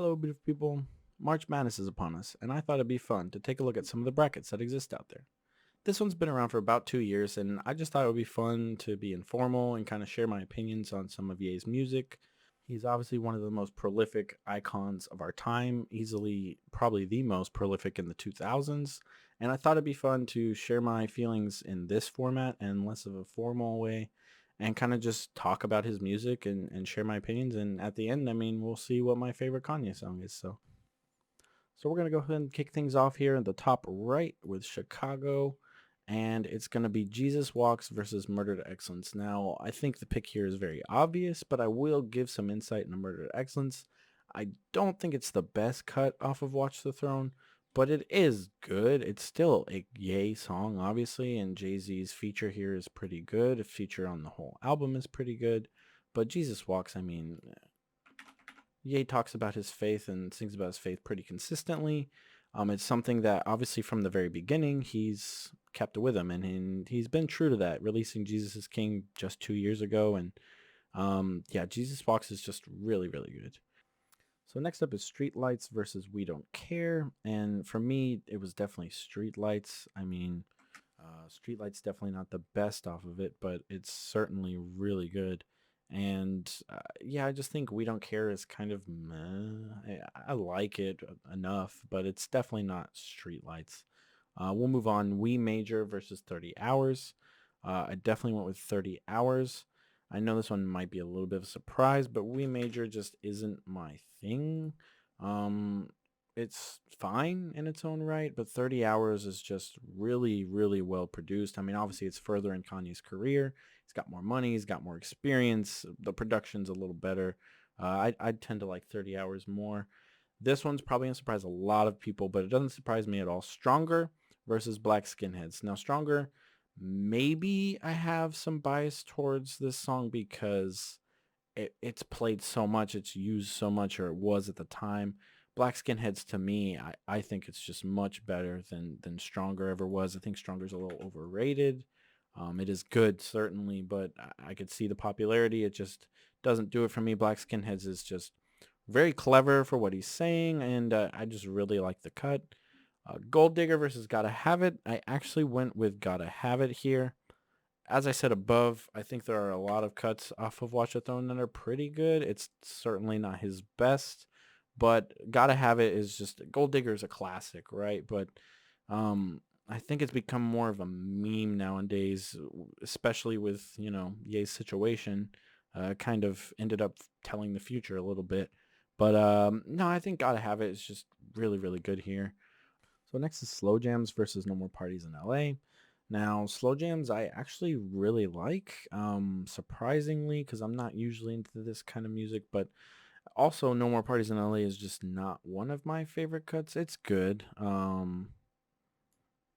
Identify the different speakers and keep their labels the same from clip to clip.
Speaker 1: Hello, beautiful people. March Madness is upon us, and I thought it'd be fun to take a look at some of the brackets that exist out there. This one's been around for about 2 years, and I just thought it would be fun to be informal and kind of share my opinions on some of Ye's music. He's obviously one of the most prolific icons of our time, easily probably the most prolific in the 2000s. And I thought it'd be fun to share my feelings in this format and less of a formal way and kind of just talk about his music and share my opinions. And at the end, I mean, we'll see what my favorite Kanye song is. So we're going to go ahead and kick things off here in the top right with Chicago. And it's going to be Jesus Walks versus Murder to Excellence. Now, I think the pick here is very obvious, but I will give some insight into Murder to Excellence. I don't think it's the best cut off of Watch the Throne, but it is good. It's still a Ye song, obviously, and Jay-Z's feature here is pretty good. A feature on the whole album is pretty good. But Jesus Walks, I mean, Ye talks about his faith and sings about his faith pretty consistently. It's something that obviously from the very beginning he's kept with him, and he's been true to that, releasing Jesus is King just 2 years ago. And yeah, Jesus Walks is just really, really good. So next up is Streetlights versus We Don't Care. And for me, it was definitely Streetlights. I mean, Streetlights definitely not the best off of it, but it's certainly really good. And yeah, I just think We Don't Care is kind of meh. I like it enough, but it's definitely not Streetlights. We'll move on. We Major versus 30 Hours. I definitely went with 30 Hours. I know this one might be a little bit of a surprise, but We Major just isn't my thing. It's fine in its own right, but 30 Hours is just really, really well produced. I mean, obviously it's further in Kanye's career. He's got more money. He's got more experience. The production's a little better. I tend to like 30 Hours more. This one's probably going to surprise a lot of people, but it doesn't surprise me at all. Stronger versus Black Skinheads. Now, Stronger, maybe I have some bias towards this song because it's played so much, it's used so much, or it was at the time. Black Skinheads, to me, I think it's just much better than Stronger ever was. I think Stronger's a little overrated. It is good, certainly, but I could see the popularity. It just doesn't do it for me. Black Skinheads is just very clever for what he's saying, and I just really like the cut. Gold Digger versus Gotta Have It. I actually went with Gotta Have It here. As I said above, I think there are a lot of cuts off of Watch the Throne that are pretty good. It's certainly not his best, but Gotta Have It is just, Gold Digger is a classic, right? But I think it's become more of a meme nowadays, especially with, Ye's situation. Kind of ended up telling the future a little bit. But no, I think Gotta Have It is just really, really good here. So next is Slow Jams versus No More Parties in LA. Now, Slow Jams I actually really like, surprisingly, because I'm not usually into this kind of music, but also No More Parties in LA is just not one of my favorite cuts. It's good.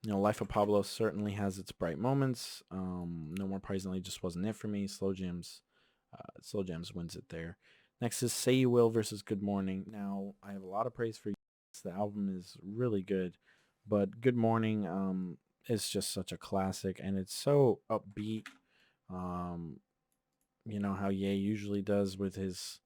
Speaker 1: Life of Pablo certainly has its bright moments. No More Parties in LA just wasn't it for me. Slow Jams wins it there. Next is Say You Will versus Good Morning. Now, I have a lot of praise for you. The album is really good, but Good Morning is just such a classic, and it's so upbeat. You know how Ye usually does with his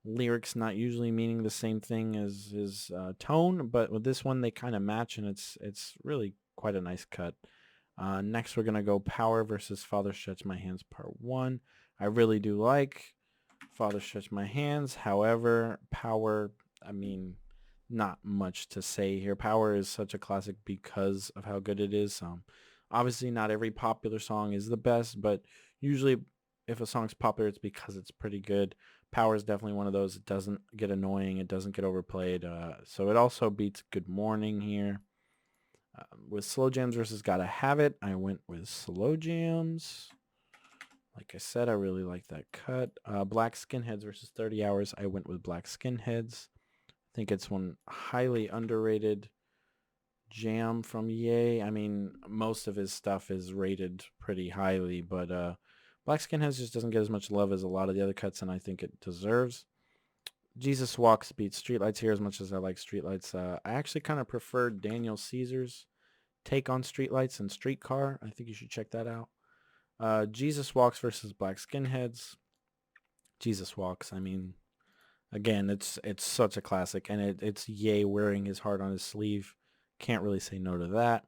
Speaker 1: lyrics not usually meaning the same thing as his tone, but with this one they kind of match, and it's really quite a nice cut. Next we're gonna go Power versus Father Stretch My Hands Part 1. I really do like Father Stretch My Hands. However, Power, I mean, not much to say here. Power is such a classic because of how good it is. Obviously not every popular song is the best, but usually if a song's popular, it's because it's pretty good. Power is definitely one of those. It doesn't get annoying. It doesn't get overplayed. So it also beats Good Morning here. With Slow Jams versus Gotta Have It, I went with Slow Jams. Like I said, I really like that cut. Black Skinheads versus 30 Hours, I went with Black Skinheads. I think it's one highly underrated jam from Ye. I mean, most of his stuff is rated pretty highly, but Black Skinheads just doesn't get as much love as a lot of the other cuts, and I think it deserves. Jesus Walks beats Streetlights here as much as I like Streetlights. I actually kind of prefer Daniel Caesar's take on Streetlights and Streetcar. I think you should check that out. Jesus Walks versus Black Skinheads. Jesus Walks, I mean, Again, it's such a classic, and it's Ye wearing his heart on his sleeve. Can't really say no to that.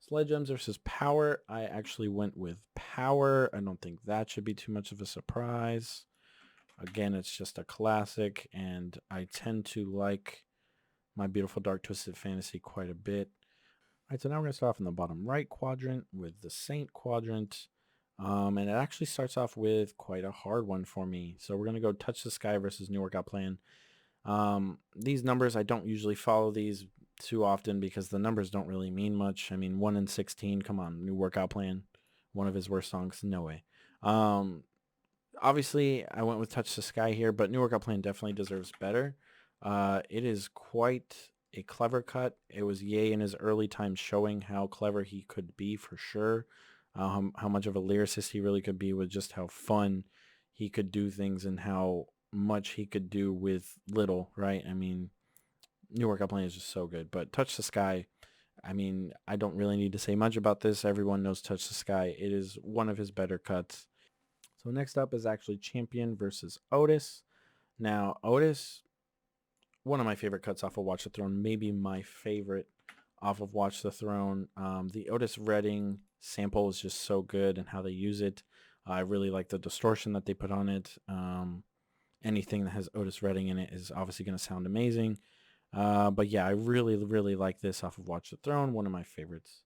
Speaker 1: Sledgehammer versus Power. I actually went with Power. I don't think that should be too much of a surprise. Again, it's just a classic, and I tend to like My Beautiful Dark Twisted Fantasy quite a bit. All right, so now we're going to start off in the bottom right quadrant with the Saint quadrant. And it actually starts off with quite a hard one for me. So we're going to go Touch the Sky versus New Workout Plan. These numbers, I don't usually follow these too often because the numbers don't really mean much. I mean, 1 in 16, come on, New Workout Plan. One of his worst songs, no way. Obviously, I went with Touch the Sky here, but New Workout Plan definitely deserves better. It is quite a clever cut. It was Ye in his early times showing how clever he could be for sure. How much of a lyricist he really could be with just how fun he could do things and how much he could do with little, right? I mean, New Workout Plan is just so good. But Touch the Sky, I mean, I don't really need to say much about this. Everyone knows Touch the Sky. It is one of his better cuts. So next up is actually Champion versus Otis. Now, Otis, one of my favorite cuts off of Watch the Throne, maybe my favorite off of Watch the Throne. The Otis Redding sample is just so good and how they use it. I really like the distortion that they put on it. Anything that has Otis Redding in it is obviously going to sound amazing. But yeah, I really, really like this off of Watch the Throne. One of my favorites.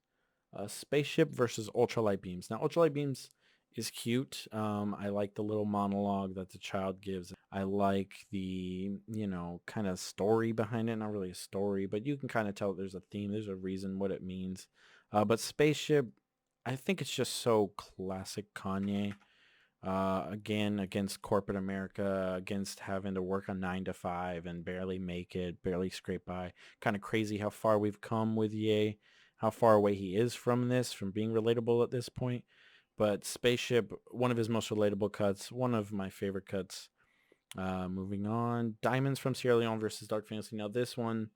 Speaker 1: Spaceship versus Ultralight Beams. Now, Ultralight Beams is cute. I like the little monologue that the child gives. I like the, kind of story behind it. Not really a story, but you can kind of tell there's a theme. There's a reason what it means. But Spaceship, I think it's just so classic Kanye. Again, against corporate America, against having to work a 9 to 5 and barely make it, barely scrape by. Kind of crazy how far we've come with Ye, how far away he is from this, from being relatable at this point. But Spaceship, one of his most relatable cuts, one of my favorite cuts. Moving on, Diamonds from Sierra Leone versus Dark Fantasy. Now this one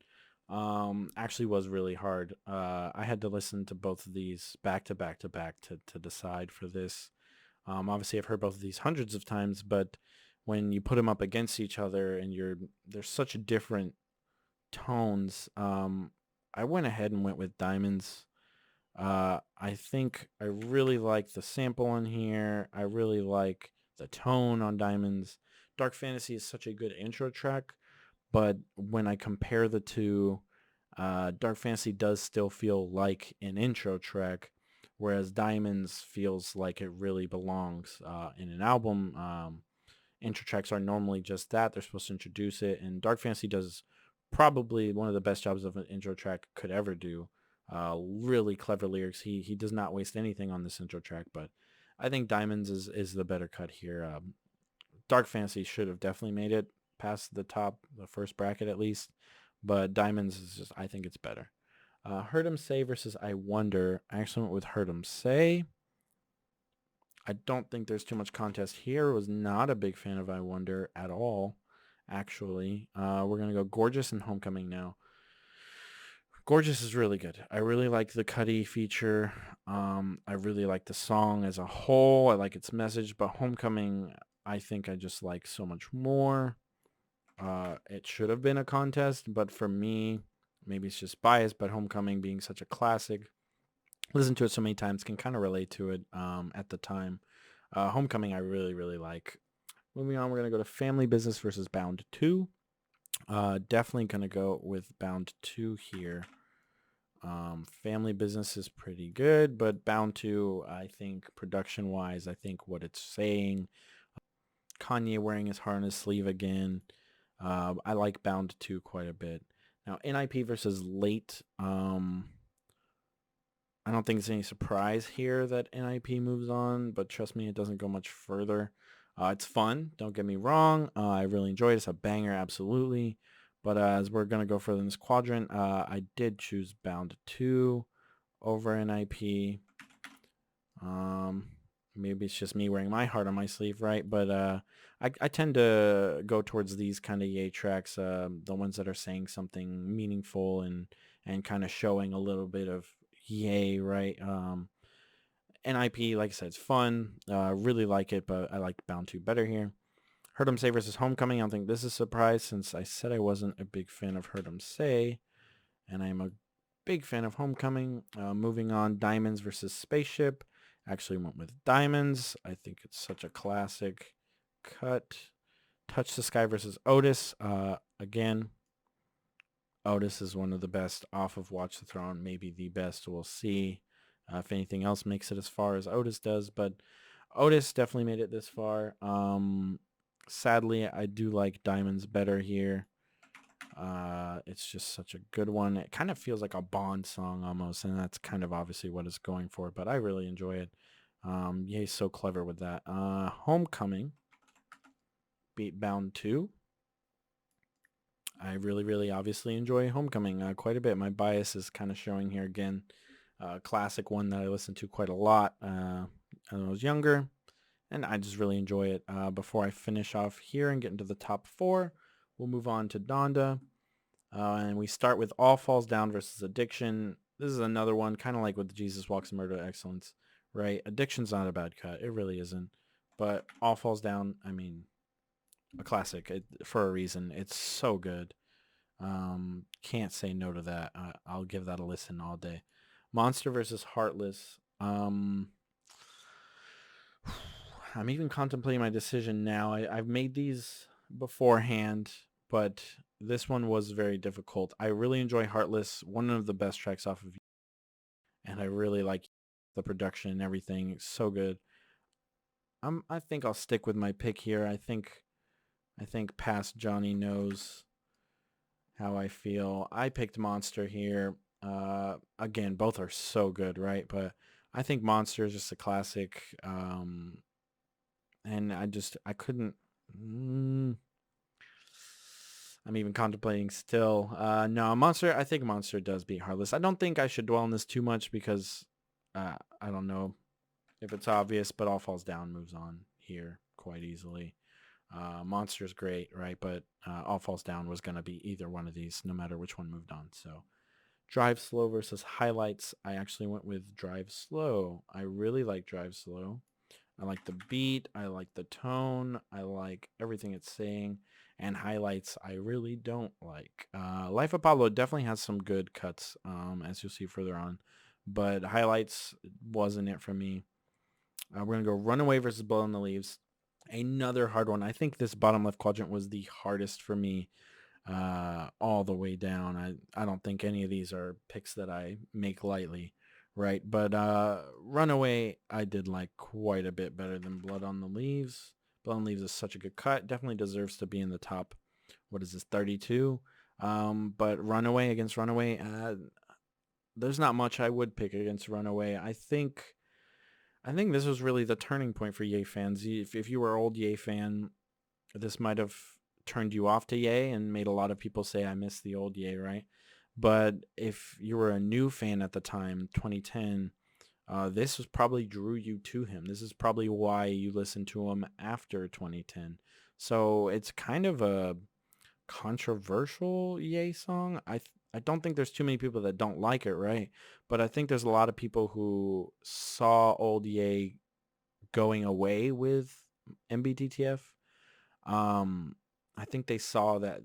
Speaker 1: actually was really hard. I had to listen to both of these back to back to back to decide for this. Obviously, I've heard both of these hundreds of times, but when you put them up against each other and there's such different tones, I went ahead and went with Diamonds. I think I really like the sample on here. I really like the tone on Diamonds. Dark Fantasy is such a good intro track, but when I compare the two, Dark Fantasy does still feel like an intro track, whereas Diamonds feels like it really belongs in an album. Intro tracks are normally just that. They're supposed to introduce it, and Dark Fantasy does probably one of the best jobs of an intro track could ever do. Really clever lyrics. He does not waste anything on this intro track, but I think Diamonds is the better cut here. Dark Fantasy should have definitely made it past the first bracket at least, but Diamonds is just, I think it's better. Heard 'em Say versus I Wonder. I actually went with Heard 'em Say. I don't think there's too much contest here. Was not a big fan of I Wonder at all, actually. We're going to go Gorgeous and Homecoming now. Gorgeous is really good. I really like the Cuddy feature. I really like the song as a whole. I like its message, but Homecoming, I think I just like so much more. It should have been a contest, but for me, maybe it's just bias, but Homecoming being such a classic, listen to it so many times, can kind of relate to it at the time. Homecoming I really, really like. Moving on, we're going to go to Family Business versus Bound 2. Definitely going to go with Bound 2 here. Family Business is pretty good, but Bound 2, I think production-wise, I think what it's saying, Kanye wearing his heart on his sleeve again. I like Bound 2 quite a bit. Now, NIP versus Late. I don't think it's any surprise here that NIP moves on, but trust me, it doesn't go much further. It's fun, don't get me wrong. I really enjoyed it. It's a banger, absolutely. But as we're going to go further in this quadrant, I did choose Bound 2 over NIP. Maybe it's just me wearing my heart on my sleeve, right? But I tend to go towards these kind of Ye tracks, the ones that are saying something meaningful and kind of showing a little bit of Ye, right? NIP, like I said, it's fun. Really like it, but I like Bound 2 better here. Heard 'em Say versus Homecoming. I don't think this is a surprise since I said I wasn't a big fan of Heard 'em Say, and I'm a big fan of Homecoming. Moving on, Diamonds versus Spaceship. Actually went with Diamonds. I think it's such a classic cut. Touch the Sky versus Otis. Again, Otis is one of the best off of Watch the Throne, maybe the best. We'll see if anything else makes it as far as Otis does, but Otis definitely made it this far. Sadly, I do like Diamonds better here. It's just such a good one. It kind of feels like a Bond song almost, and that's kind of obviously what it's going for, but I really enjoy it. Yeah, he's so clever with that. Homecoming beat Bound 2. I really, really obviously enjoy Homecoming quite a bit. My bias is kind of showing here again. Classic one that I listened to quite a lot when I was younger, and I just really enjoy it. Before I finish off here and get into the top 4, we'll move on to Donda. And we start with All Falls Down versus Addiction. This is another one, kind of like with Jesus Walks in Murder Excellence, right? Addiction's not a bad cut. It really isn't. But All Falls Down, I mean, a classic for a reason. It's so good. Can't say no to that. I'll give that a listen all day. Monster versus Heartless. I'm even contemplating my decision now. I've made these beforehand, but this one was very difficult. I really enjoy Heartless, one of the best tracks off of, and I really like the production and everything. It's so good. I think I'll stick with my pick here. I think past Jonny knows how I feel. I picked Monster here. Again, both are so good, right? But I think Monster is just a classic. And I couldn't. I'm even contemplating still. No, Monster. I think Monster does beat Heartless. I don't think I should dwell on this too much because I don't know if it's obvious, but All Falls Down moves on here quite easily. Monster's great, right? But All Falls Down was going to be either one of these, no matter which one moved on. So Drive Slow versus Highlights. I actually went with Drive Slow. I really like Drive Slow. I like the beat. I like the tone. I like everything it's saying. And Highlights, I really don't like. Life of Pablo definitely has some good cuts, as you'll see further on. But Highlights wasn't it for me. We're going to go Runaway versus Blood on the Leaves. Another hard one. I think this bottom left quadrant was the hardest for me all the way down. I don't think any of these are picks that I make lightly, right? But Runaway, I did like quite a bit better than Blood on the Leaves. Blood on the Leaves is such a good cut. Definitely deserves to be in the top, what is this, 32? But Runaway against Runaway, there's not much I would pick against Runaway. I think this was really the turning point for Ye fans. If you were an old Ye fan, this might have turned you off to Ye and made a lot of people say, I miss the old Ye, right? But if you were a new fan at the time, 2010, this was probably drew you to him. This is probably why you listened to him after 2010. So it's kind of a controversial Ye song. I don't think there's too many people that don't like it, right? But I think there's a lot of people who saw old Ye going away with MBTTF. I think they saw that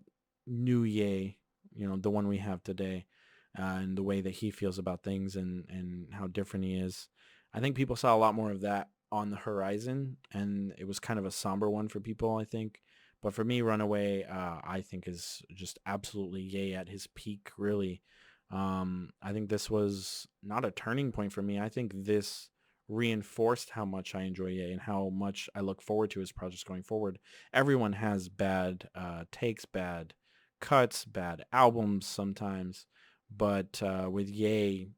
Speaker 1: new Ye, the one we have today, and the way that he feels about things and how different he is. I think people saw a lot more of that on the horizon, and it was kind of a somber one for people, I think. But for me, Runaway, I think is just absolutely Ye at his peak, really. I think this was not a turning point for me. I think this reinforced how much I enjoy Ye and how much I look forward to his projects going forward. Everyone has bad takes, bad cuts, bad albums sometimes, but with Ye,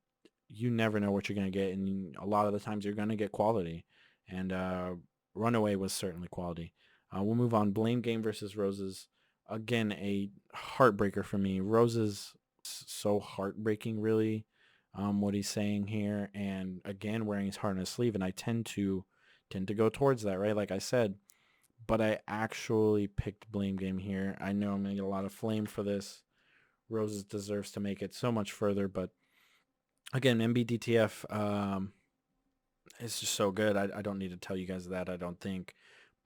Speaker 1: you never know what you're going to get, and a lot of the times you're going to get quality, and Runaway was certainly quality. We'll move on. Blame Game versus Roses. Again, a heartbreaker for me. Roses, so heartbreaking, really, what he's saying here. And again, wearing his heart on his sleeve. And I tend to go towards that, right? Like I said. But I actually picked Blame Game here. I know I'm going to get a lot of flame for this. Roses deserves to make it so much further. But again, MBDTF is just so good. I don't need to tell you guys that, I don't think.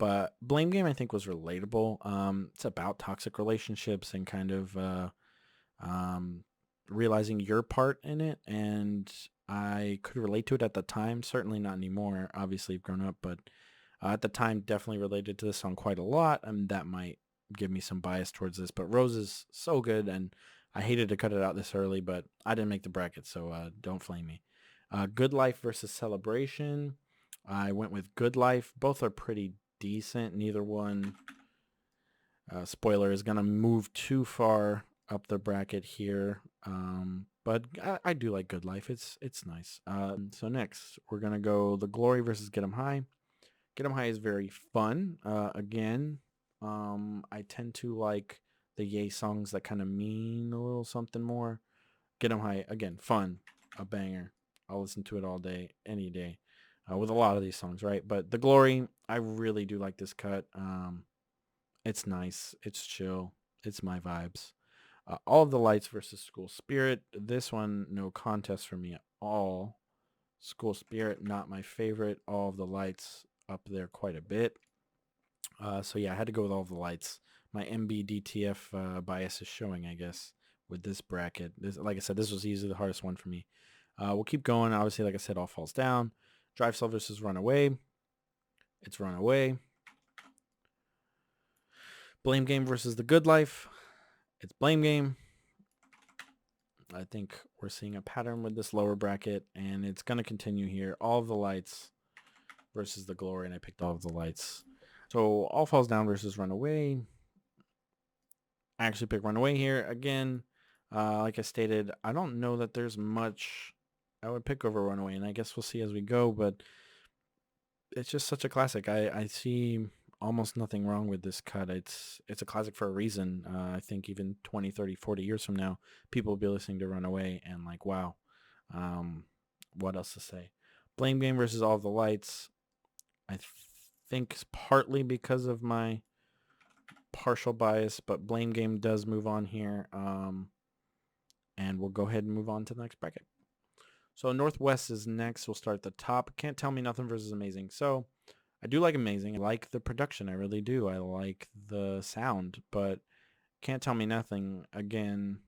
Speaker 1: But Blame Game I think was relatable. It's about toxic relationships and kind of um, realizing your part in it, and I could relate to it at the time. Certainly not anymore. Obviously, I've grown up, but at the time, definitely related to this song quite a lot, and that might give me some bias towards this. But Rose is so good, and I hated to cut it out this early, but I didn't make the bracket, so don't flame me. Good Life versus Celebration. I went with Good Life. Both are pretty decent. Neither one, spoiler, is going to move too far up the bracket here. But I do like Good Life. It's nice. So next, we're going to go The Glory versus Get 'em High. Get 'em High is very fun. Again, I tend to like the Ye songs that kind of mean a little something more. Get 'em High, again, fun, a banger. I'll listen to it all day, any day, with a lot of these songs, right? But The Glory, I really do like this cut. It's nice. It's chill. It's my vibes. All of the Lights versus School Spirit. This one, no contest for me at all. School Spirit, not my favorite. All of the Lights up there quite a bit. So yeah, I had to go with All of the Lights. My MBDTF bias is showing, I guess, with this bracket. This, like I said, this was easily the hardest one for me. We'll keep going. Obviously, like I said, All Falls Down. Drive Slow versus Runaway. It's Runaway. Blame Game versus The Good Life. It's Blame Game. I think we're seeing a pattern with this lower bracket, and it's going to continue here. All of the Lights versus The Glory, and I picked All of the Lights. So All Falls Down versus Runaway. I actually picked Runaway here. Again, like I stated, I don't know that there's much I would pick over Runaway, and I guess we'll see as we go, but it's just such a classic. I see almost nothing wrong with this cut. It's a classic for a reason. I think even 20, 30, 40 years from now, people will be listening to Runaway and like, wow, what else to say? Blame Game versus All of the Lights. I think it's partly because of my partial bias, but Blame Game does move on here. And we'll go ahead and move on to the next bracket. So Northwest is next. We'll start at the top. Can't Tell Me Nothing versus Amazing. So I do like Amazing. I like the production. I really do. I like the sound, but Can't Tell Me Nothing, again,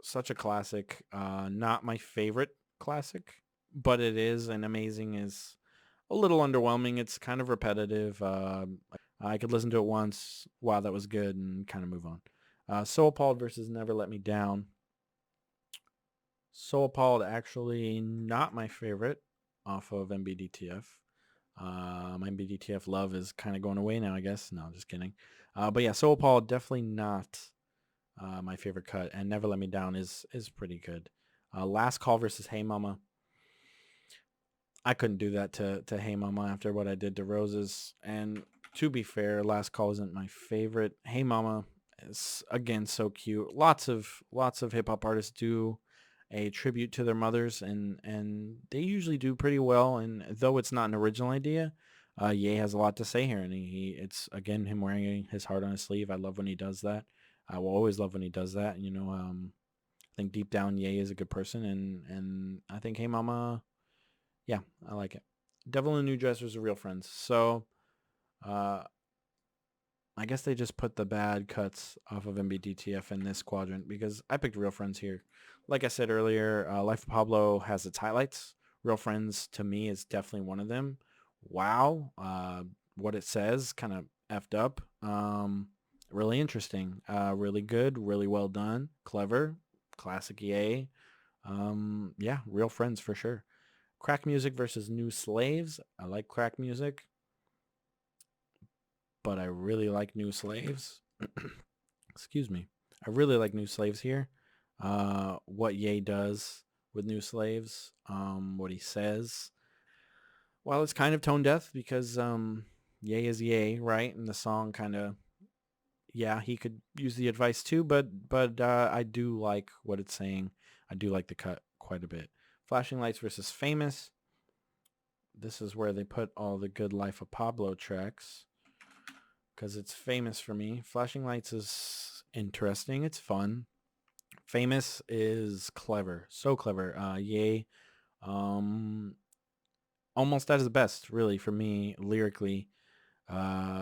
Speaker 1: such a classic. Not my favorite classic, but it is, and Amazing is a little underwhelming. It's kind of repetitive. I could listen to it once. Wow, that was good, and kind of move on. So Appalled versus Never Let Me Down. So Appalled, actually not my favorite off of MBDTF. My MBDTF love is kind of going away now, I guess. No, just kidding. But yeah, So Appalled, definitely not my favorite cut, and Never Let Me Down is pretty good. Last Call versus Hey Mama. I couldn't do that to Hey Mama after what I did to Roses. And to be fair, Last Call isn't my favorite. Hey Mama is, again, so cute. Lots of hip hop artists do a tribute to their mothers, and they usually do pretty well. And though it's not an original idea, Ye has a lot to say here, and it's again him wearing his heart on his sleeve. I love when he does that. I will always love when he does that. You know, I think deep down Ye is a good person, and I think Hey Mama, yeah, I like it. Devil in a New Dress was Real Friends. So, I guess they just put the bad cuts off of MBDTF in this quadrant because I picked Real Friends here. Like I said earlier, Life of Pablo has its highlights. Real Friends, to me, is definitely one of them. Wow. What it says, kind of effed up. Really interesting. Really good. Really well done. Clever. Classic EA. Yeah, Real Friends for sure. Crack Music versus New Slaves. I like Crack Music, but I really like New Slaves. Excuse me. I really like New Slaves here. What Ye does with New Slaves, what he says. Well, it's kind of tone deaf because Ye is Ye, right? And the song kind of, yeah, he could use the advice too, but I do like what it's saying. I do like the cut quite a bit. Flashing Lights versus Famous. This is where they put all the good Life of Pablo tracks because it's Famous for me. Flashing Lights is interesting. It's fun. Famous is clever. So clever. Ye, almost at his best, really, for me, lyrically.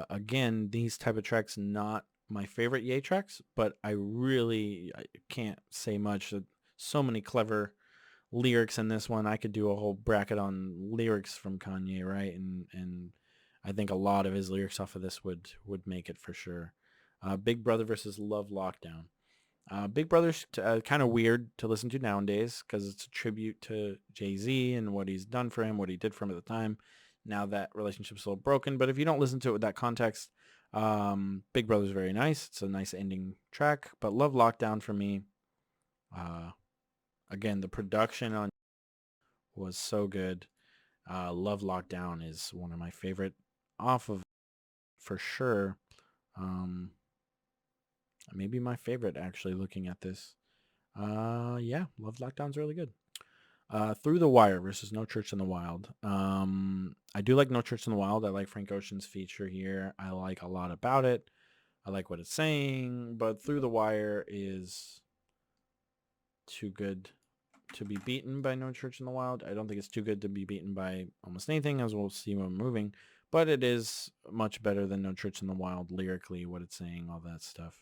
Speaker 1: Again, these type of tracks, not my favorite Ye tracks, but I can't say much. So many clever lyrics in this one. I could do a whole bracket on lyrics from Kanye, right? And I think a lot of his lyrics off of this would make it for sure. Big Brother versus Love Lockdown. Big Brother's kind of weird to listen to nowadays because it's a tribute to Jay-Z and what he's done for him, what he did for him at the time. Now that relationship's a little broken, but if you don't listen to it with that context, Big Brother's very nice. It's a nice ending track, but Love Lockdown for me, uh, again, the production on was so good. Love Lockdown is one of my favorite off of for sure. Um, Maybe my favorite actually looking at this. Yeah, Love Lockdown's really good. Through the Wire versus No Church in the Wild. I do like No Church in the Wild. I like Frank Ocean's feature here. I like a lot about it. I like what it's saying, but Through the Wire is too good to be beaten by No Church in the Wild. I don't think it's too good to be beaten by almost anything, as we'll see when moving, but it is much better than No Church in the Wild lyrically, what it's saying, all that stuff.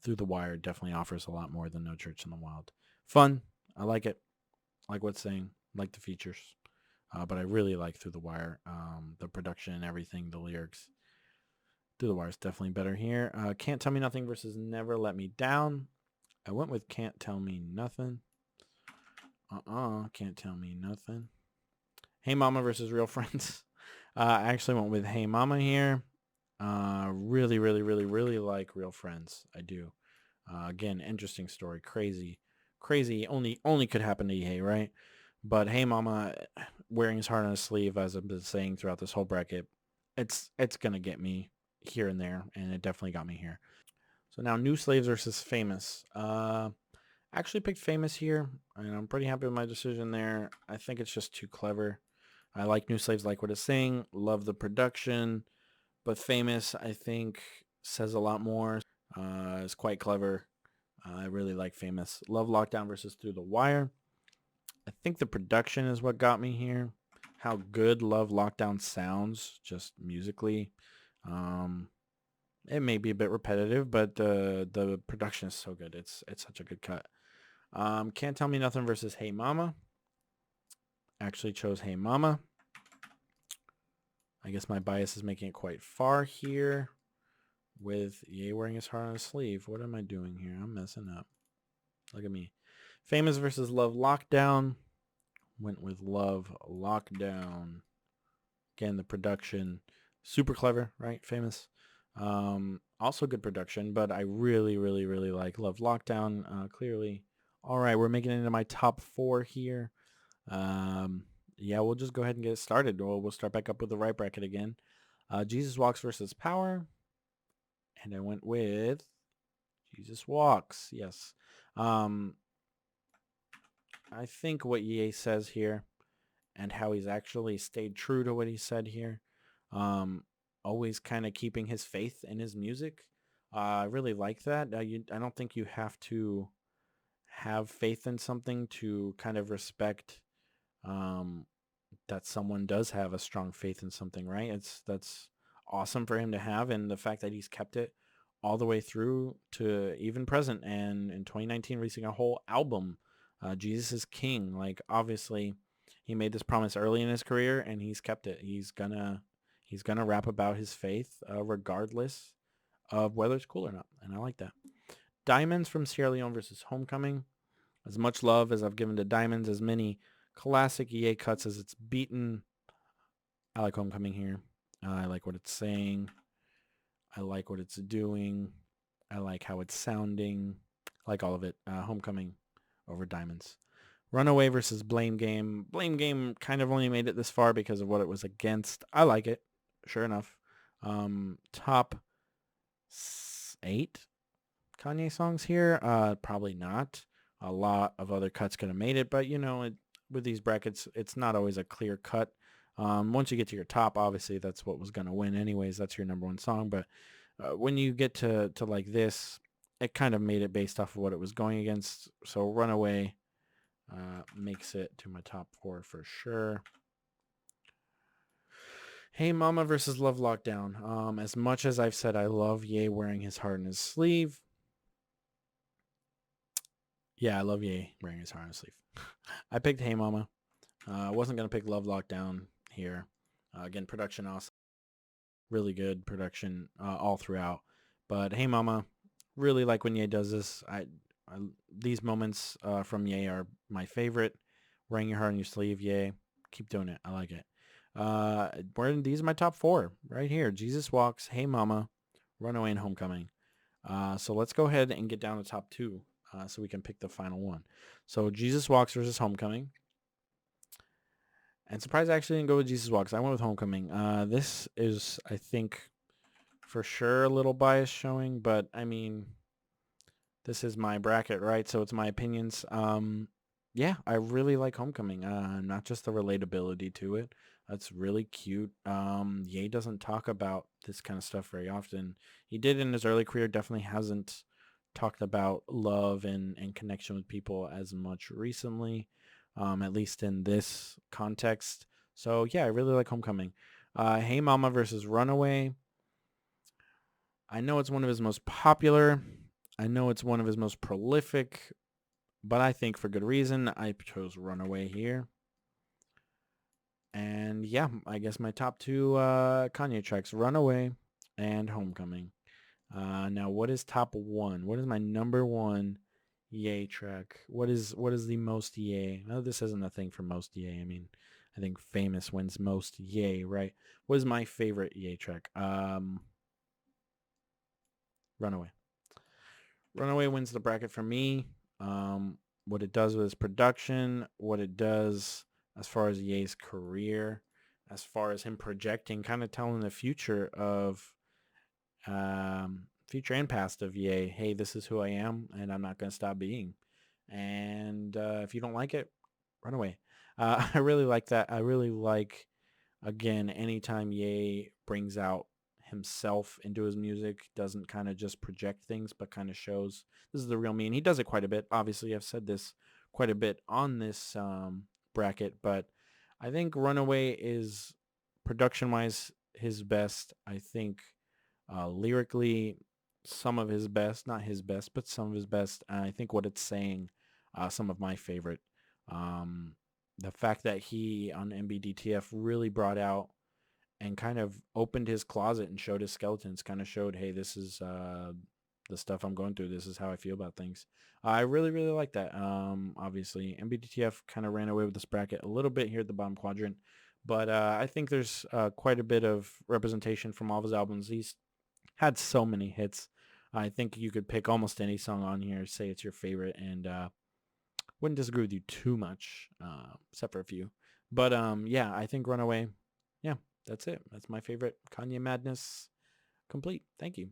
Speaker 1: Through the Wire definitely offers a lot more than No Church in the Wild. Fun. I like it. I like what's saying. Like the features. But I really like Through the Wire. The production and everything, the lyrics. Through the Wire is definitely better here. Can't Tell Me Nothing versus Never Let Me Down. I went with Can't Tell Me Nothing. Can't Tell Me Nothing. Hey Mama versus Real Friends. I actually went with Hey Mama here. Really, really, really, really like Real Friends. I do. Again, interesting story. Crazy. Only could happen to Ye, right? But Hey Mama, wearing his heart on his sleeve, as I've been saying throughout this whole bracket, it's gonna get me here and there, and it definitely got me here. So now New Slaves versus Famous. Actually picked Famous here, and I'm pretty happy with my decision there. I think it's just too clever. I like New Slaves, like what it's saying, love the production, but Famous, I think, says a lot more. It's quite clever. I really like Famous. Love Lockdown versus Through the Wire. I think the production is what got me here. How good Love Lockdown sounds, just musically. It may be a bit repetitive, but the production is so good. It's such a good cut. Can't Tell Me Nothing versus Hey Mama. Actually chose Hey Mama. I guess my bias is making it quite far here with Ye wearing his heart on his sleeve. What am I doing here? I'm messing up. Look at me. Famous versus Love Lockdown. Went with Love Lockdown. Again, the production, super clever, right? Famous. Also good production, but I really, really, really like Love Lockdown. Clearly. All right, we're making it into my top 4 here. Yeah, we'll just go ahead and get started. We'll start back up with the right bracket again. Jesus Walks versus Power. And I went with Jesus Walks. Yes. I think what Ye says here and how he's actually stayed true to what he said here, always kind of keeping his faith in his music. I really like that. I don't think you have to have faith in something to kind of respect that someone does have a strong faith in something, right? That's awesome for him to have, and the fact that he's kept it all the way through to even present, and in 2019 releasing a whole album, Jesus is King. Like, obviously he made this promise early in his career and he's kept it. He's gonna rap about his faith regardless of whether it's cool or not, and I like that. Diamonds from Sierra Leone versus Homecoming. As much love as I've given to Diamonds, as many classic Ye cuts as it's beaten, I like Homecoming here. I like what it's saying. I like what it's doing. I like how it's sounding. I like all of it. Homecoming over Diamonds. Runaway versus Blame Game. Blame Game kind of only made it this far because of what it was against. I like it. Sure enough. Top 8 Kanye songs here. Probably not. A lot of other cuts could have made it, but with these brackets, it's not always a clear cut. Once you get to your top, obviously that's what was going to win anyways. That's your number 1 song. But when you get to like this, it kind of made it based off of what it was going against. So Runaway makes it to my top 4 for sure. Hey Mama versus Love Lockdown. As much as I've said I love Ye wearing his heart on his sleeve, yeah, I love Ye wearing his heart on his sleeve. I picked Hey Mama. I wasn't gonna pick Love Lockdown here. Again, production awesome, really good production all throughout. But Hey Mama, really like when Ye does this. I these moments from Ye are my favorite. Wearing your heart on your sleeve, Ye, keep doing it. I like it. These are my top four right here. Jesus Walks, Hey Mama, Runaway, and Homecoming. So let's go ahead and get down to top two so we can pick the final one. So Jesus Walks versus Homecoming. And surprised I actually didn't go with Jesus Walks. I went with Homecoming. This is, I think, for sure a little bias showing, but I mean, this is my bracket, right? So it's my opinions. Yeah, I really like Homecoming. Not just the relatability to it. That's really cute. Ye doesn't talk about this kind of stuff very often. He did in his early career, definitely hasn't talked about love and connection with people as much recently, at least in this context. So yeah, I really like Homecoming. Hey Mama versus Runaway. I know it's one of his most popular. I know it's one of his most prolific, but I think for good reason I chose Runaway here. And yeah, I guess my top two Kanye tracks, Runaway and Homecoming. Now, what is top one? What is my number one Ye track? What is the most Ye? No, this isn't a thing for most Ye. I mean, I think Famous wins most Ye, right? What is my favorite Ye track? Runaway. Runaway wins the bracket for me. What it does with its production, what it does as far as Ye's career, as far as him projecting, kind of telling the future of future and past of Ye. Hey, this is who I am, and I'm not going to stop being. And if you don't like it, run away. I really like that. I really like, again, anytime Ye brings out himself into his music, doesn't kind of just project things, but kind of shows this is the real me. And he does it quite a bit. Obviously, I've said this quite a bit on this bracket, but I think Runaway is production-wise his best. I think lyrically, some of his best, not his best, but some of his best. And I think what it's saying, some of my favorite. Um, the fact that he on MBDTF really brought out and kind of opened his closet and showed his skeletons, kind of showed, hey, this is the stuff I'm going through. This is how I feel about things. I really, really like that. Obviously, MBDTF kind of ran away with this bracket a little bit here at the bottom quadrant, but I think there's quite a bit of representation from all of his albums. He's had so many hits. I think you could pick almost any song on here, say it's your favorite, and wouldn't disagree with you too much, except for a few. But yeah, I think Runaway. Yeah, that's it. That's my favorite Kanye Madness complete. Thank you.